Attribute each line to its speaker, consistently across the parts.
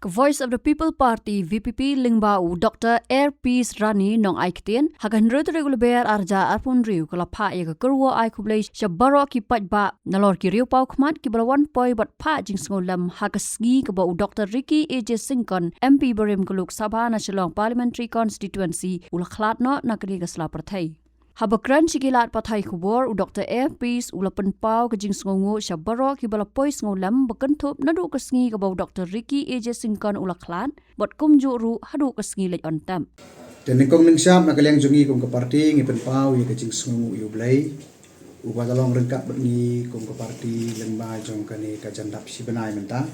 Speaker 1: Voice of the People Party VPP Lingbau Dr. Airpeace Rani nong Aikten hagan rut regular arja arpun riu kalapa ya Kyrwoh ai kublai shabaro ki patba nalor ki riu pau khmat ki balawan poi bat pha Sngewlem hagasgi ka bau Dr. Ricky AJ Singkon MP Barim Kuluk Sabha na Shillong Parliamentary Constituency Jingkhlad no nakri gasla prathai Habakran Jingkhlad pathai kubor u Dr. Airpeace ulapan pau ke Sngewnghuh shabaro ki balapoi Sngewlem bakentup nadu kasngi ka bau Dr. Ricky AJ Singkon Jingkhlad bot kumju ru hadu kasngi lej ontam
Speaker 2: dan kong ning syam nak leng jungi kong ke parti ngi pen pau ye ke Sngewnghuh yu blai u ba dalong rengkat berni kong ke parti lengba jong kani ka jandap si benai menta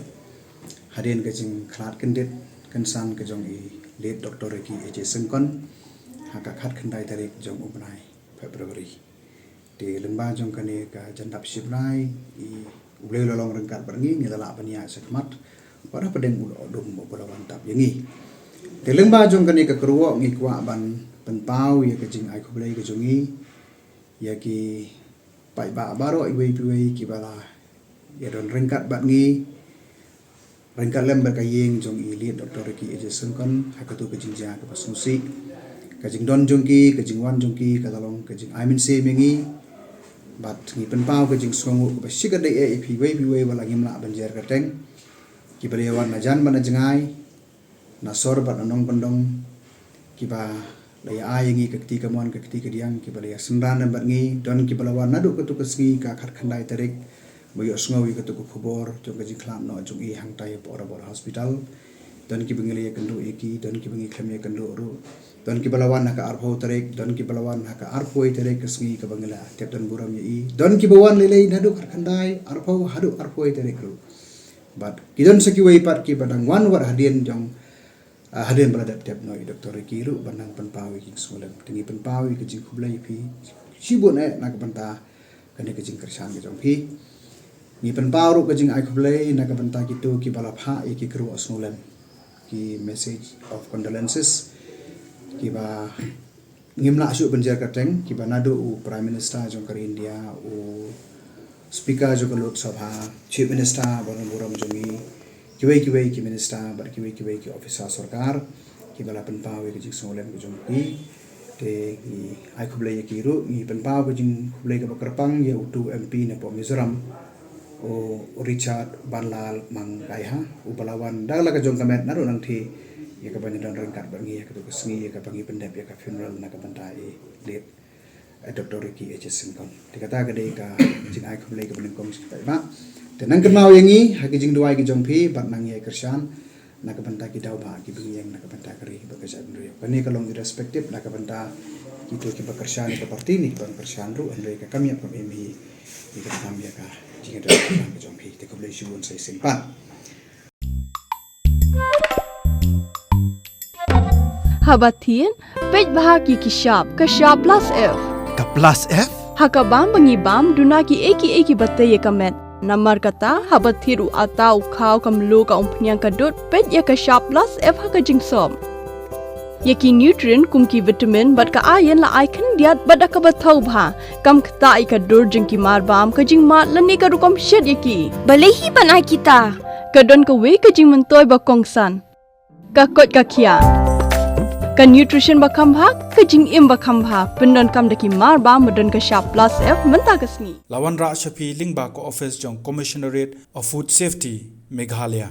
Speaker 2: hadin ke Jingkhlad kendit kensan ke jong i lead Dr. Ricky AJ Singkon haka khat khandai tarik jong u benai Februari di lengba jong kani ka jandap si benai i u blai lolong rengkat berni ni lalak bania sekmat pada pedeng u dum bola wantap yengi di lengba jong kani ka Kyrwoh ngi kwa ban pen pau ye ke jing ai ku blai ke jongi ya ki pai ba baro i wei ki bala ya don rengkat bat ngi rengkat lem berkayeng jong i lead Dr. Ricky AJ Singkon hakatu ke jingja ke pasnusi ke jing don jongki ke Jingwan jongki ke dalong ke jing I mean se mengi bat ngi pen pau ke jing Sngewnghuh ke basiga dei e pi wei wala ngimla banjer kateng ki balewan na jan bana jengai na sor bat nong pendong ki ba daya ayengi ke ketika mon ke ketika diang ki balaya sendan bat ngi don ki balawan nadu ke tu kesngi ka khat khandai tarik boyo Sngewnghuh ke tu kubor jong ke Jingkhlad no jong i hang tai por hospital don ki bengeli kendo iki don ki bengi khlem kendo ru don ki balawan ka arpho tarik don ki balawan ka arpho tarik kesngi ke bengela tep don buram yi don ki bawan lelei nadu khat khandai arpho hadu arpho tarik ru but kidon saki wei pat ki badang wan war hadien jong hadien beradap tep noi Dr. Ricky ru banang pen pau ki Sngewlem tingi pen pau ki jing kublai pi sibun nak banta kane ke jing kersan ke jong pi ni pen pau ru ke jing ai kublai nak banta kitu ki bala pha ki Kyrwoh Sngewlem ki message of condolences ki ba ngimla asu benjer kateng ki ba nadu u prime minister jong kar India u speaker jong Lok Sabha chief minister banang buram jongi kiwei ki minister bar kiwei ki officer sarkar ki bala pen pau ki jing Sngewlem ki jong pi te ki ai kublai ki ru ni pen pau ki jing kublai ka bakarpang ye utu MP na po Mizoram o Richard Banlal Mangkai ha u balawan dagla ka jong kamet naru nang thi ye ka banyan rengkat bangi ye ka tu kesngi ye ka bangi pendep ye ka funeral na ka bantai lead Dr. Ricky AJ Singkon dikata ka dei ka jing ai kublai ka beneng kom sipai ba tenang kenau yengi haki jing duai ki jong pi bat nang ye kersan na ka banta ki dau ba ki bengi yang na ka banta kari ba ka jan ru kani ka long irrespective na ka banta ki tu ki ba kersan ka parti ni ba kersan ru andai ka kami apa mi ki ka kami ka jing da ka jong pi te ka blai shubun sai simpan
Speaker 3: Habatin pej bahagi ki shop ka shop plus F
Speaker 4: ka plus F
Speaker 3: hakabam bangi bam dunaki eki batte ye kamet namar kata habathiru atau khau kamlu ka umpnyang kadut pej ya ka shop plus F haka jingsom yaki nutrient kumki vitamin bat ka iron la icon diat bada ka bathau bha kam khta I ka dur jingki mar bam ka jing mat lani ka rukom shed yaki balehi banai kita ka don ka we ka jing mentoy ba kongsan ka kot ka khia ka nutrition ba khambha ka jing im ba khambha pendon kam daki mar ba modon ka shop plus F menta kasni
Speaker 4: lawan ra shapi lingba ko office jong commissionerate of food safety Meghalaya